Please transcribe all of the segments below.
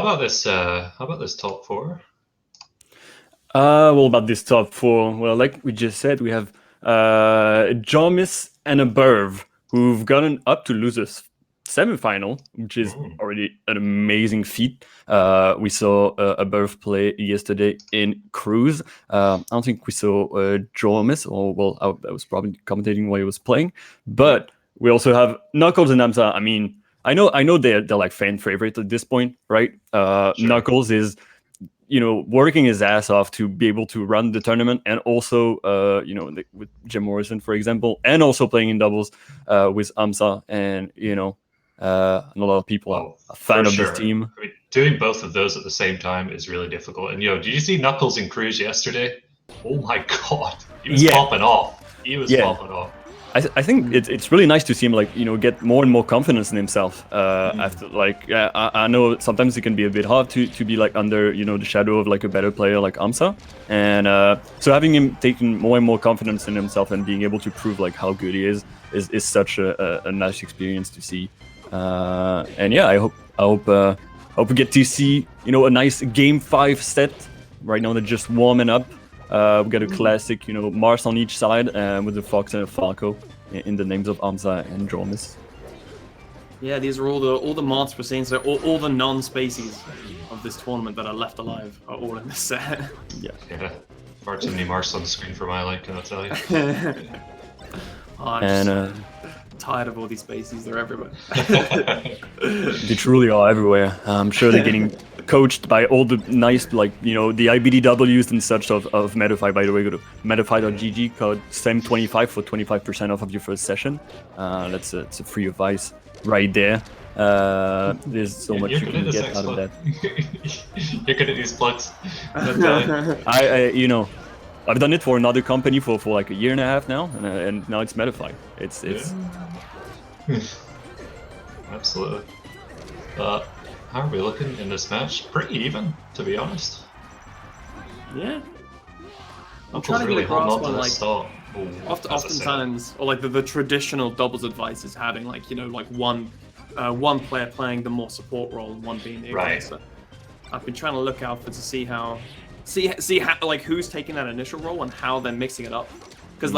how about this? How about this top four? Well, about this top four, well, like we just said, we have Jormis and Abbearv, who've gotten up to losers semifinal, which is already an amazing feat. We saw Abbearv play yesterday in Cruise. I don't think we saw Jormis, or well, I was probably commentating while he was playing. But we also have Nuckels and Amsah. I mean, I know they're like fan favorite at this point, right? Sure. Nuckels is working his ass off to be able to run the tournament, and also, with Jim Morrison, for example, and also playing in doubles with Amsah, and a lot of people are a fan of this team. I mean, doing both of those at the same time is really difficult. And did you see Nuckels in Cruise yesterday? Oh my god, he was popping off. He was popping off. I think it's really nice to see him get more and more confidence in himself after I know sometimes it can be a bit hard to be under the shadow of a better player like Amsah, and so having him taking more and more confidence in himself and being able to prove how good he is such a nice experience to see. And yeah, I hope we get to see a nice Game 5 set. Right now they're just warming up. We got a classic, Mars on each side, with the Fox and a Falco in the names of Amsah and Jormis. Yeah, these are all the mods we're seeing. So all the non-species of this tournament that are left alive are all in this set. Yeah. Far too many Mars on the screen for my liking, I'll tell you. I'm tired of all these species. They're everywhere. They truly are everywhere. I'm sure they're getting coached by all the nice, the IBDWs and such of Metafy. By the way, go to metafy.gg, code SEM25 for 25% off of your first session. It's a free advice right there. There's so much you can get out of that. You're good at these plugs. I've done it for another company for a year and a half now, and now it's Metafy. It's Absolutely. How are we looking in this match? Pretty even, to be honest. Yeah. I'm trying to get a grasp on oftentimes, or the traditional doubles advice is having one player playing the more support role and one being the aggressor. I've been trying to look out to see how who's taking that initial role and how they're mixing it up, because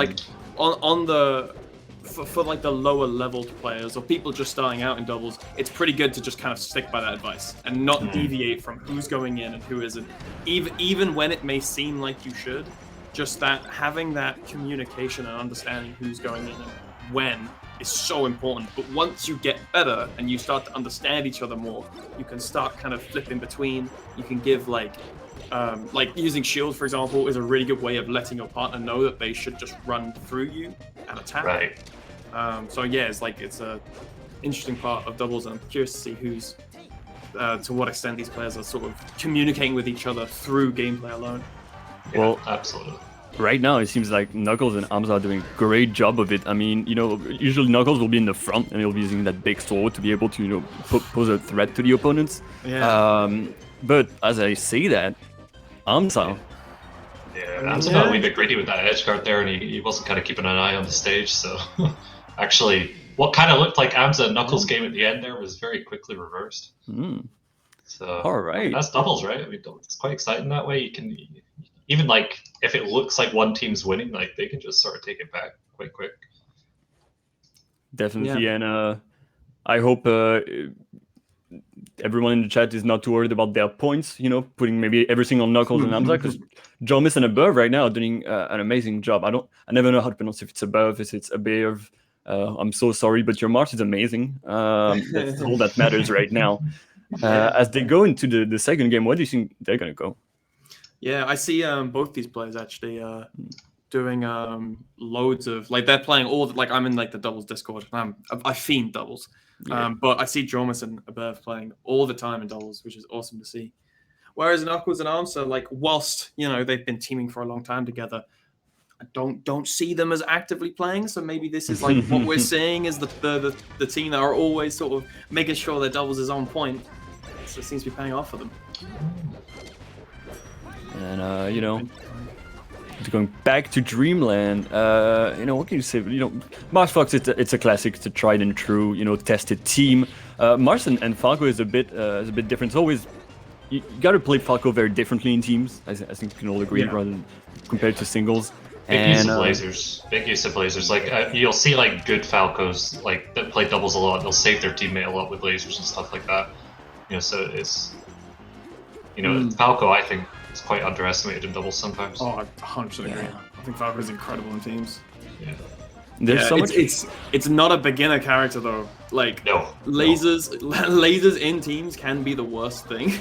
on the for the lower leveled players or people just starting out in doubles, it's pretty good to just kind of stick by that advice and not deviate from who's going in and who isn't, even when it may seem like you should. Just that having that communication and understanding who's going in and when is so important. But once you get better and you start to understand each other more, you can start kind of flipping between. You can give using shield, for example, is a really good way of letting your partner know that they should just run through you and attack. Right. So yeah, it's a interesting part of doubles, and I'm curious to see who's to what extent these players are sort of communicating with each other through gameplay alone. Yeah, well, absolutely. Right now, it seems like Nuckels and Amsah are doing a great job of it. I mean, usually Nuckels will be in the front and he'll be using that big sword to be able to, pose a threat to the opponents. Yeah. But as I say that, Amsah. Yeah, Amsah got a wee bit greedy with that edge guard there, and he wasn't kind of keeping an eye on the stage. So, actually, what kind of looked like Amsah and Nuckels game at the end there was very quickly reversed. So, all right, that's doubles, right? I mean, it's quite exciting that way. You can even if it looks like one team's winning, they can just sort of take it back quite quick. Definitely, and I hope everyone in the chat is not too worried about their points. Putting maybe everything on Nuckels and Amsah, because Jormis and Abbearv right now are doing an amazing job. I never know how to pronounce if it's Abbearv, if it's Abbearv. I'm so sorry, but your Mars is amazing. That's all that matters right now. As they go into the second game, what do you think they're gonna go? Yeah, I see both these players actually doing loads of they're playing all I'm in the doubles Discord. I fiend doubles, but I see Jormis and Abbearv playing all the time in doubles, which is awesome to see. Whereas Nuckels and Amsah, whilst they've been teaming for a long time together, I don't see them as actively playing. So maybe this is what we're seeing is the team that are always sort of making sure their doubles is on point. So it seems to be paying off for them. And going back to Dreamland, what can you say? Mars Fox, it's a classic, it's a tried and true, tested team. Mars and Falco is a bit different. It's always you gotta play Falco very differently in teams. I think we can all agree, rather than compared to singles. Big use of lasers. Big use of lasers. Like you'll see like good Falcos like that play doubles a lot. They'll save their teammate a lot with lasers and stuff like that. You know, so it's Falco I think is quite underestimated in doubles sometimes. Oh, I 100% agree. I think Falco is incredible in teams. Yeah. There's so much. It's not a beginner character though. Like lasers in teams can be the worst thing.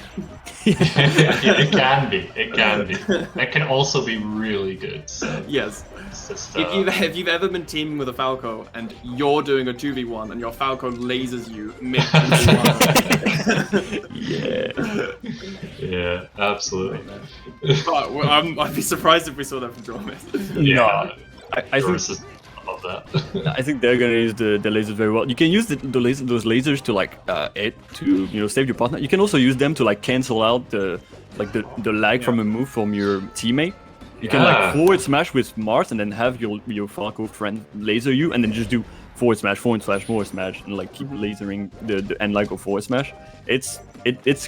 It can be. It can be. It can also be really good. So. Yes. Just, if you've ever been teaming with a Falco and you're doing a 2v1 and your Falco lasers you mid 2v1. Yeah, absolutely. But I'd be surprised if we saw that from Jormis. Yeah, I think. I think they're gonna use the lasers very well. You can use those lasers to like save your partner. You can also use them to like cancel out the lag from a move from your teammate. You can like forward smash with Mars and then have your Falco friend laser you, and then just do forward smash, forward smash, and like keep lasering the end lag of forward smash. It's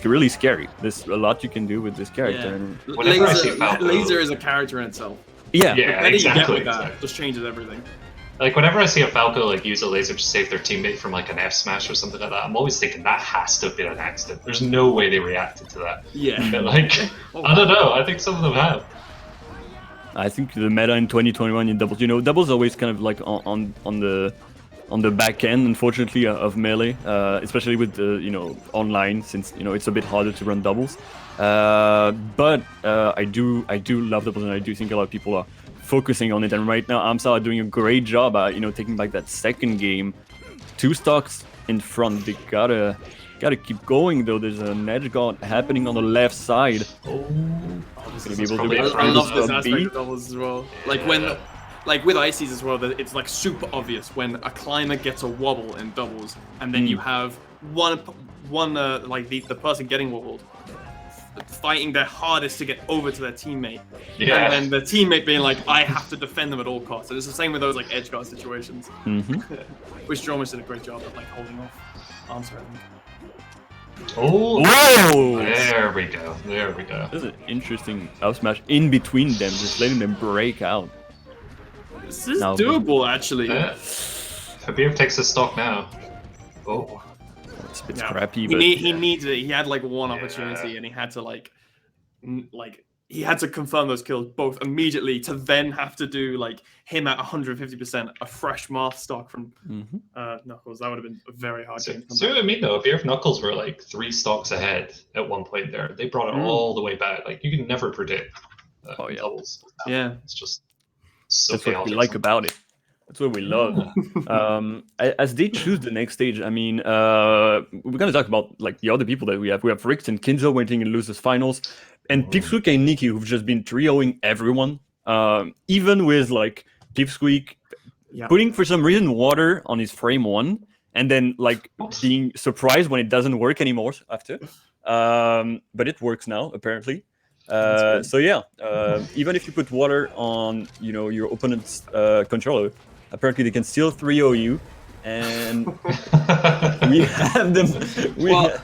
really scary. There's a lot you can do with this character. Yeah. Laser is a character in itself. Yeah, exactly. That just changes everything. Like whenever I see a Falco like use a laser to save their teammate from like an F smash or something like that, I'm always thinking that has to have been an accident. There's no way they reacted to that. Yeah. But like, I don't know. I think some of them have. I think the meta in 2021 in doubles, doubles always kind of like on the back end, unfortunately, of Melee, especially with the online, since it's a bit harder to run doubles. But I do love doubles, and I do think a lot of people are focusing on it. And right now, Amsah are doing a great job at taking back that second game. 2 stocks in front. They gotta keep going though. There's an edge guard happening on the left side. I love this aspect of doubles as well. Like with Ices as well, that it's like super obvious when a climber gets a wobble in doubles, and then you have one like the person getting wobbled fighting their hardest to get over to their teammate, and then the teammate being like, I have to defend them at all costs. And it's the same with those like edge guard situations, which Jormis did a great job at like holding off Amsah, I think. Oh! Whoa! There we go. This is an interesting up smash in between them, just letting them break out. This is doable, actually. Abbearv takes his stock now. Oh. It's a bit scrappy, but... He needed it. He had like one opportunity, and he had to he had to confirm those kills both immediately to then have to do like him at 150% a fresh Marth stock from Nuckels. That would have been a very hard game. See what I mean though? Abbearv Nuckels were like 3 stocks ahead at one point there. They brought it all the way back. Like you can never predict doubles. Yeah, it's just so that's what we like about it. That's what we love. As they choose the next stage, I mean, we're gonna talk about like the other people that we have. We have Rix and Kinzo waiting in losers finals, and Pipsqueak and Nikki who've just been 3-0ing everyone. Even with like Pipsqueak putting for some reason water on his frame 1, and then like being surprised when it doesn't work anymore after. But it works now apparently. So yeah, even if you put water on your opponent's controller, apparently they can still 3-0 you, and we have them.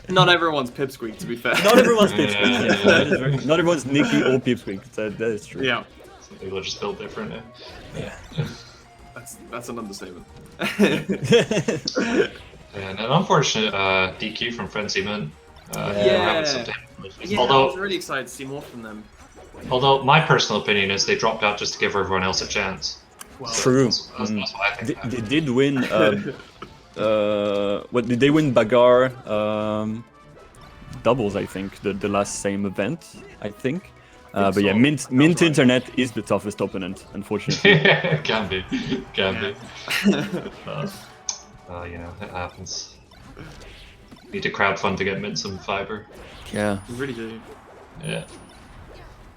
Not everyone's Pipsqueak, to be fair. Not everyone's Pipsqueak. Not everyone's Nikki or Pipsqueak. That is true. Yeah. Some people are just built different. Yeah. That's an understatement. And an unfortunate DQ from Frenzyman. Although I was really excited to see more from them. Although my personal opinion is they dropped out just to give everyone else a chance. Well, true. That's what I think. They did win. What did they win? Bagar doubles, I think. The last same event, I think. But yeah, Mint Internet is the toughest opponent, unfortunately. Can be. It happens. Need to crowdfund to get Mint some fiber. Yeah. We really do. Yeah.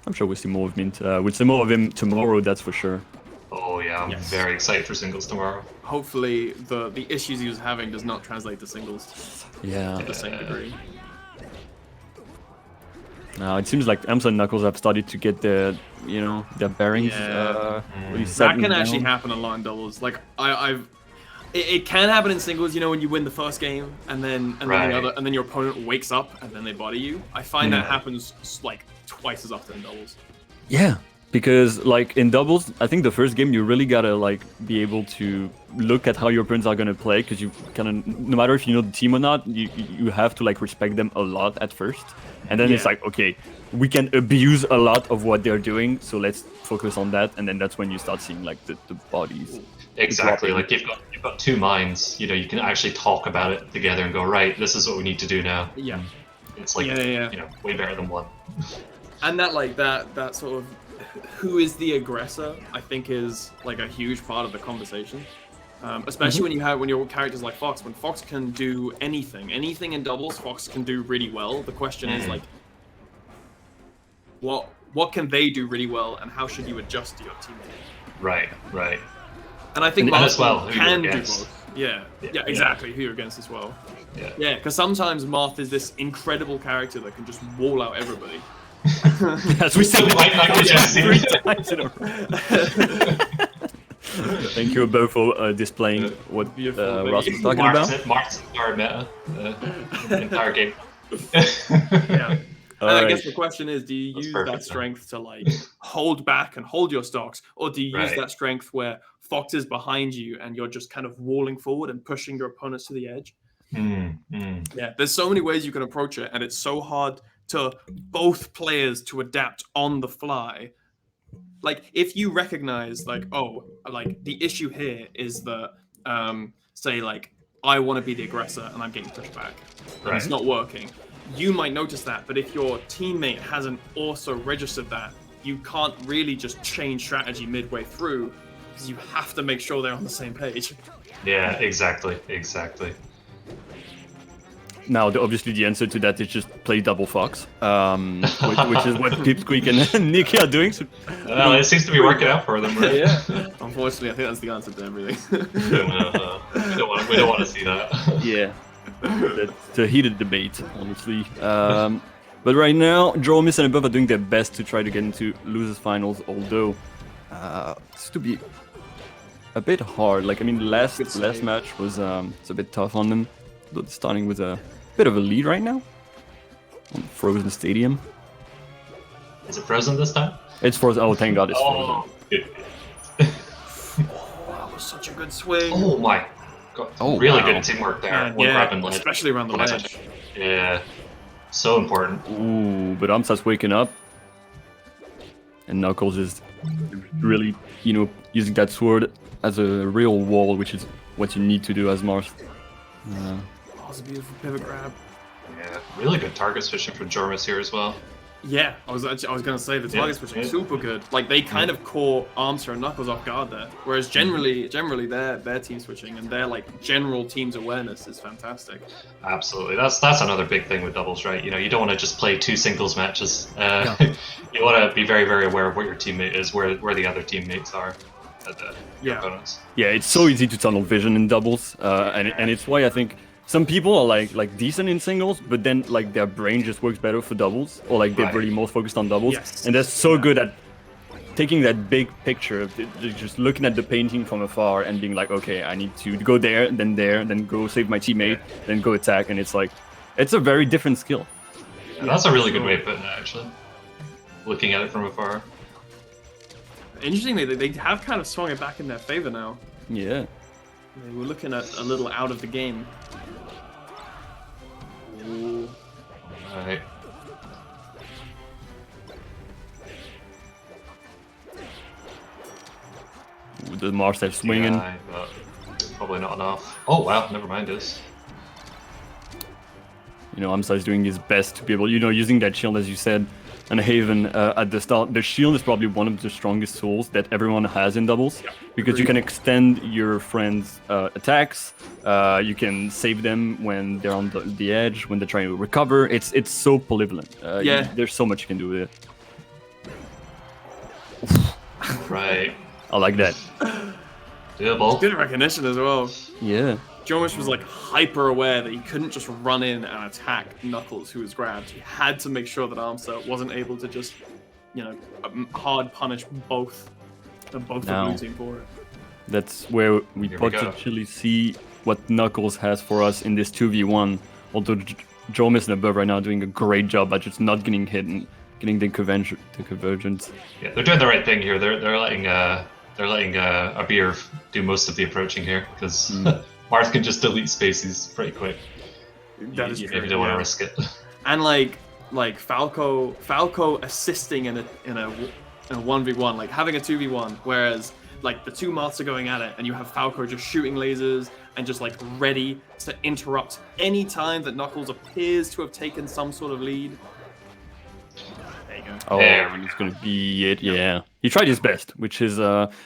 I'm sure we'll see more of Mint. We'll see more of him tomorrow, that's for sure. Oh yeah, I'm very excited for singles tomorrow. Hopefully the issues he was having does not translate to singles. Yeah. To the same degree. Now it seems like Amsah and Nuckels have started to get their bearings. That can actually happen a lot in doubles. Like It can happen in singles, you know, when you win the first game and then your opponent wakes up and then they body you. I find that happens like twice as often in doubles. Yeah, because like in doubles, I think the first game you really gotta like be able to look at how your opponents are gonna play, because you kind of, no matter if you know the team or not, you have to like respect them a lot at first, and then it's like, okay, we can abuse a lot of what they're doing, so let's focus on that, and then that's when you start seeing like the bodies. Exactly, like you've got two minds. You know, you can actually talk about it together and go, right, this is what we need to do now. Yeah, it's like you know, way better than one. And that like that sort of who is the aggressor, I think, is like a huge part of the conversation. Especially when your characters like Fox. When Fox can do anything in doubles, Fox can do really well. The question is like, what can they do really well, and how should you adjust to your teammate? Right. And I think as well, can do both. Yeah, exactly. Who you're against as well. Yeah, because sometimes Marth is this incredible character that can just wall out everybody. As we said, 3 times in a row. Thank you both for displaying what Ross was talking about. Mark's entire meta, entire game. I guess the question is, do you use that strength to like hold back and hold your stocks, or do you use that strength where Fox is behind you and you're just kind of walling forward and pushing your opponents to the edge? Yeah, there's so many ways you can approach it, and it's so hard to both players to adapt on the fly. Like, if you recognize, like, oh, like the issue here is that, say, like, I want to be the aggressor and I'm getting pushed back, and it's not working. You might notice that, but if your teammate hasn't also registered that, you can't really just change strategy midway through, because you have to make sure they're on the same page. Yeah, exactly. Now, obviously, the answer to that is just play double Fox, which is what Pipsqueak and Nikki are doing. So, it seems to be working out for them, right? Yeah. Unfortunately, I think that's the answer to everything. We don't want to see that. Yeah. It's a heated debate, honestly. But right now, Jormis and Abbearv are doing their best to try to get into losers finals, although it's to be a bit hard. Like, I mean, last match was it's a bit tough on them. They're starting with a bit of a lead right now on Frozen Stadium. Is it frozen this time? It's frozen. Oh, thank God, it's frozen. Good. That was such a good swing. Oh my God! Really good teamwork there. Especially around the ledge. Yeah, so important. Ooh, but Amsah's waking up, and Nuckels is really, using that sword as a real wall, which is what you need to do as Mars. It's a beautiful pivot grab. Yeah, really good target switching from Jormis here as well. Yeah, I was gonna say the target switching super good. Like, they kind of caught Amsah and Nuckels off guard there. Whereas generally their team switching and their like general team's awareness is fantastic. Absolutely, that's another big thing with doubles, right? You don't want to just play 2 singles matches. You want to be very, very aware of what your teammate is, where the other teammates are. Opponents. Yeah, it's so easy to tunnel vision in doubles, and it's why I think some people are like decent in singles, but then like their brain just works better for doubles, or like they're really more focused on doubles, and they're so good at taking that big picture of just looking at the painting from afar and being like, okay, I need to go there, then go save my teammate, then go attack, and it's like, it's a very different skill. Yeah, that's a really good way of putting it, actually. Looking at it from afar. Interestingly, they have kind of swung it back in their favor now. Yeah. They were looking at a little out of the game. Ooh. Alright. The Mars are swinging. Yeah, but probably not enough. Oh wow, never mind this. Amsah is doing his best to be able, using that shield, as you said, and Haven at the start. The shield is probably one of the strongest tools that everyone has in doubles, because you can extend your friends' attacks. You can save them when they're on the edge, when they're trying to recover. It's so polyvalent. There's so much you can do with it. Right. I like that. Doable. Good recognition as well. Yeah. Jormis was like hyper aware that he couldn't just run in and attack Nuckels, who was grabbed. He had to make sure that Amsah wasn't able to just, hard punish both the blue team for it. That's where we potentially see what Nuckles has for us in this 2v1. Although Jormis and Abbearv right now doing a great job at just not getting hit and getting the convergence. Yeah, they're doing the right thing here. They're letting Abbearv do most of the approaching here because Marth can just delete spaces pretty quick. That is true. Maybe don't want to risk it. And like Falco assisting in a 1v1, like having a 2v1, whereas like the two Marths are going at it, and you have Falco just shooting lasers and just like ready to interrupt any time that Nuckles appears to have taken some sort of lead. There you go. Oh, and it's gonna be it. Yeah, he tried his best, which is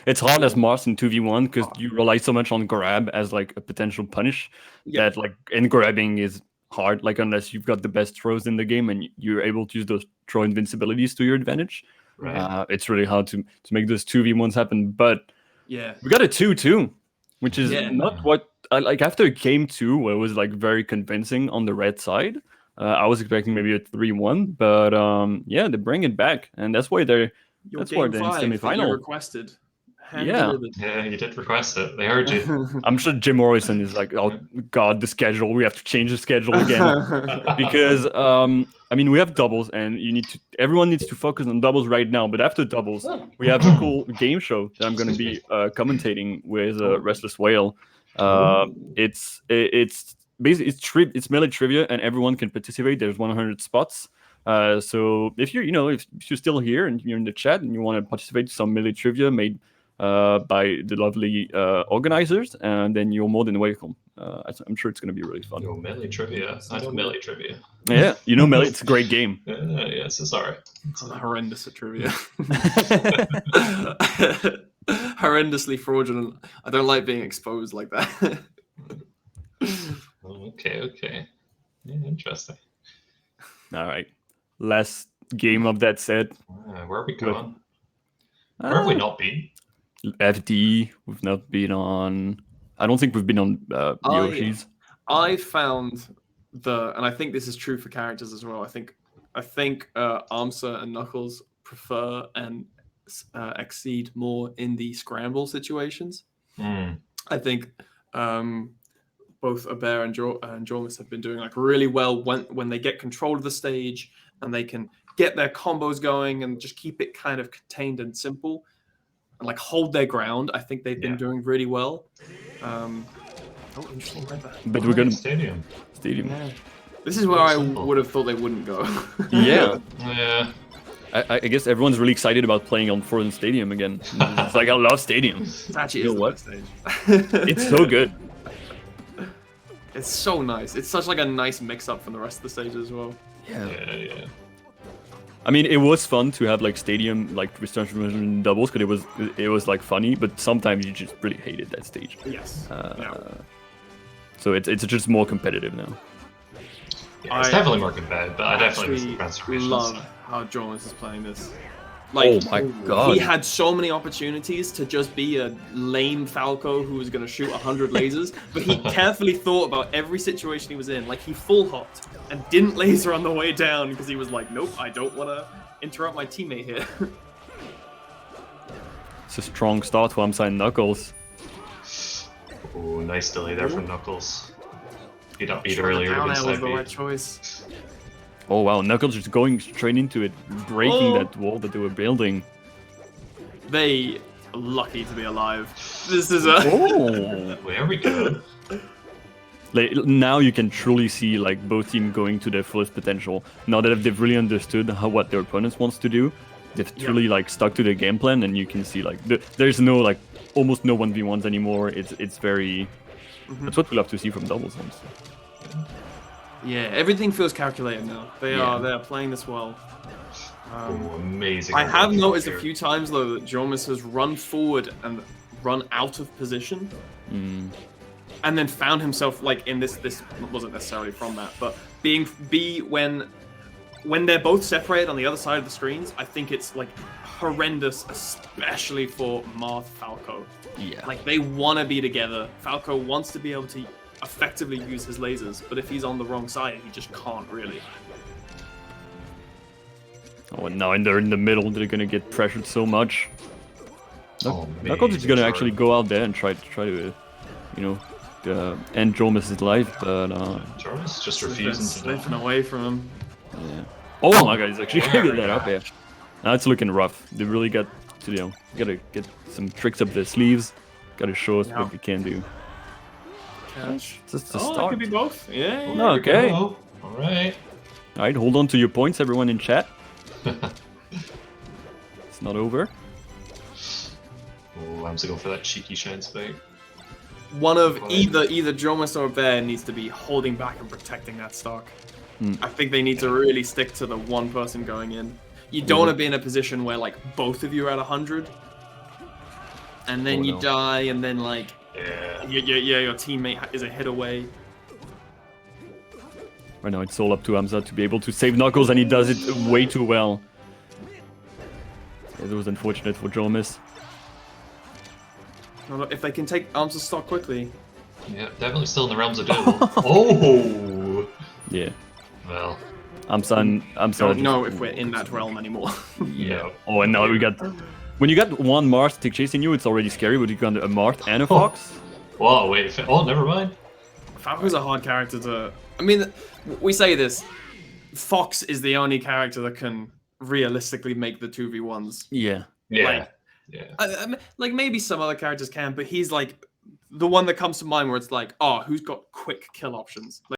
it's hard as Marth in 2v1 because you rely so much on grab as like a potential punish that like and grabbing is hard, like unless you've got the best throws in the game and you're able to use those throw invincibilities to your advantage. Right. It's really hard to make those 2v1s happen. But yeah, we got a 2-2, which is not what like after game 2 where it was like very convincing on the red side. I was expecting maybe a 3-1, but yeah, they bring it back, and that's why they're in semifinal. Requested. Yeah, you did request it. They heard you. I'm sure Jim Morrison is like, oh god, the schedule. We have to change the schedule again because I mean we have doubles, and everyone needs to focus on doubles right now. But after doubles, we have a cool game show that I'm going to be commentating with Restless Whale. It's basically it's melee trivia, and everyone can participate. There's 100 spots. So if you're still here and you're in the chat and you want to participate in some melee trivia made by the lovely organizers, and then you're more than welcome. I'm sure it's going to be really fun. Melee trivia. I know melee trivia. Yeah, melee. It's a great game. Yes, it's alright. It's horrendous at trivia. Horrendously fraudulent. I don't like being exposed like that. Okay. Yeah, interesting. All right. Last game of that set. Where are we going? Where have we not been? FD, we've not been on. I don't think we've been on Yoshi's. I found and I think this is true for characters as well. I think Amsah and Nuckles prefer and exceed more in the scramble situations. I think both Abbearv and Jormis have been doing like really well when they get control of the stage and they can get their combos going and just keep it kind of contained and simple and like hold their ground. I think they've been doing really well. Interesting weather. But we're going to Stadium. Yeah. This is where I would have thought they wouldn't go. Yeah. Yeah. I guess everyone's really excited about playing on Frozen Stadium again. It's like I love Stadium. It actually is the best stage. It's so good. It's so nice. It's such like a nice mix-up from the rest of the stage as well. Yeah. I mean, it was fun to have like Stadium, like restoration doubles, because it was like funny, but sometimes you just really hated that stage. Yes. So it's just more competitive now. Yeah, it's definitely more competitive, but I definitely miss the transformations. Love how Jormis is playing this. Like, oh my god. He had so many opportunities to just be a lame Falco who was going to shoot 100 lasers, but he carefully thought about every situation he was in. Like, he full hopped and didn't laser on the way down because he was like, nope, I don't want to interrupt my teammate here. It's a strong start for Amsah and Nuckles. Oh, nice delay there from Nuckles. Beat earlier to was the right choice. Oh wow, Nuckles just going straight into it, breaking that wall that they were building. They are lucky to be alive. This is a... Oh! There we go. Like, now you can truly see like both teams going to their fullest potential. Now that they've really understood what their opponents wants to do, they've truly like stuck to their game plan, and you can see like there's no like almost no 1v1s anymore. It's very... That's what we love to see from doubles, honestly. Yeah, everything feels calculated now. They are playing this well. Amazing. I have noticed a few times though that Jormis has run forward and run out of position, and then found himself like in this wasn't necessarily from that, but when they're both separated on the other side of the screens, I think it's like horrendous, especially for Marth Falco. Yeah. Like they want to be together. Falco wants to be able to effectively use his lasers, but if he's on the wrong side, he just can't really. Oh, and now they're in the middle, they're gonna get pressured so much. Nuckels is gonna actually go out there and try to, end Jormis' life, but Jormis just refusing to slipping away from him. Yeah. Oh my god, he's actually gonna get that up here. Now it's looking rough. They really got to, gotta get some tricks up their sleeves. Gotta show us what we can do. Catch. Just to It start. could be both. Yeah. Oh, okay. All right. All right, hold on to your points, everyone in chat. It's not over. Oh, Amsah going for that cheeky shine spike. One of either Jormis or Bear needs to be holding back and protecting that stock. I think they need to really stick to the one person going in. You don't want to be in a position where like both of you are at 100, and then you die, and then like your teammate is a hit away. Right now it's all up to Amsah to be able to save Nuckels, and he does it way too well. It was unfortunate for Jormis. If they can take Amsah's stock quickly. Yeah, definitely still in the realms of doable. Oh! Yeah. Well. Amsah. Don't know if we're in that realm anymore. Yeah. Oh, and now we got... When you got one Marth tick chasing you, it's already scary, but you got a Marth and a Fox? Whoa, wait. Oh, never mind. Falco's a hard character to... I mean, we say this. Fox is the only character that can realistically make the 2v1s. Yeah. Yeah. Like maybe some other characters can, but he's like the one that comes to mind where it's like, oh, who's got quick kill options? Like,